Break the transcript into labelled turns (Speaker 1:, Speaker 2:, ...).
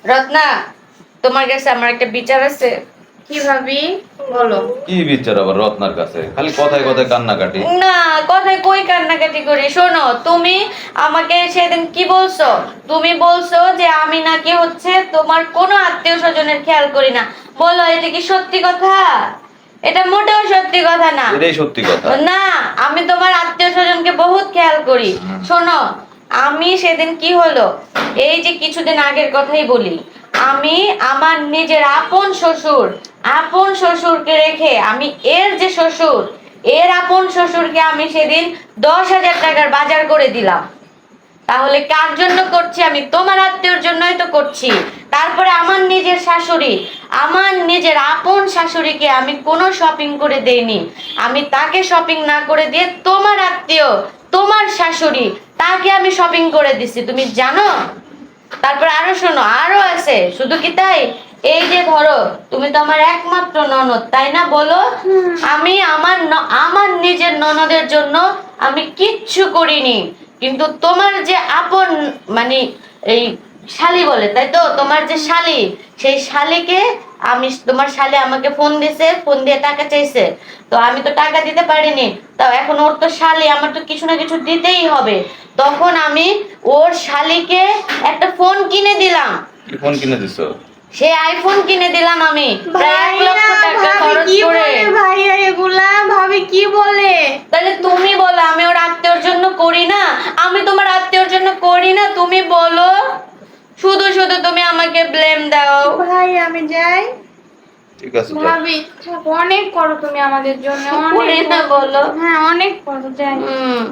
Speaker 1: রত্না, তোমার কাছে আমার একটা বিচার আছে।
Speaker 2: কি ভাবি? বলো।
Speaker 3: কি বিচার আবার রত্নার কাছে? খালি কথায় কথায় কান্নাকাটি।
Speaker 1: না, কথায় কই কান্নাকাটি করি? শোনো, তুমি আমাকে সেদিন কি বলছো? তুমি বলছো যে আমি নাকি হচ্ছে তোমার কোনো আত্মীয় স্বজনের খেয়াল করি না। বলো, এটা কি সত্যি কথা? এটা মোটেও সত্যি কথা না।
Speaker 3: এটাই সত্যি কথা।
Speaker 1: না, আমি তোমার আত্মীয় স্বজনকে বহুত খেয়াল করি। শোনো, আমি সেদিন কি হলো, এই যে কিছুদিন আগের কথাই বলি, আমি আমার নিজের আপন শ্বশুরকে রেখে আমি এর যে শ্বশুর, এর আপন শ্বশুরকে আমি সেদিন 10,000 টাকার বাজার করে দিলাম। তাহলে কার জন্য করছি? আমি তোমার আত্মীয়র জন্যই তো করছি। তারপরে আমার নিজের শাশুড়ি, আমার নিজের আপন শাশুড়িকে আমি কোনো শপিং করে দেইনি। আমি তাকে শপিং না করে দিয়ে তোমার আত্মীয়, তোমার শাশুড়ি, তাকে আমি শপিং করে দিছি, তুমি জানো? তারপর আরো শোনো, আরো আছে। শুধু কি তাই? এই যে ধরো, তুমি তো আমার একমাত্র ননদ, তাই না? বলো, আমি আমার নিজের ননদের জন্য আমি কিচ্ছু করিনি। কিন্তু তোমার যে আপন, মানে এই শালি বলে, তাই তো? তোমার যে শালি, সেই শালিকে আমি, তোমার শালি আমাকে ফোন দিছে, ফোন দিয়ে টাকা চাইছে, তো আমি তো টাকা দিতে পারিনি। তাও এখন ওর তো শালি, আমার তো কিছু না কিছু দিতেই হবে। তখন আমি ওর শালিকে একটা ফোন কিনে দিলাম।
Speaker 3: কি ফোন কিনে দিছো?
Speaker 1: সে আইফোন কিনে দিলাম আমি, প্রায় 1 লক্ষ টাকা
Speaker 2: ভাবি
Speaker 1: খরচ
Speaker 2: কি
Speaker 1: করে।
Speaker 2: বলে ভাইয়া এগুলা? ভাবি কি বলে?
Speaker 1: তাহলে তুমি বলো, আমি ওর আত্মীয়র জন্য করি না? আমি তোমার আত্মীয়র জন্য করি না? তুমি বলো। শুধু শুধু তুমি আমাকে ব্লেম দাও।
Speaker 2: ভাই আমি যাই।
Speaker 3: ঠিক আছে যাও।
Speaker 2: ভাবি থাক, অনেক করো তুমি আমাদের জন্য,
Speaker 1: করি
Speaker 2: অনেক
Speaker 1: না
Speaker 2: করো।
Speaker 1: বলো।
Speaker 2: হ্যাঁ অনেক করো, যাই।
Speaker 1: হুম।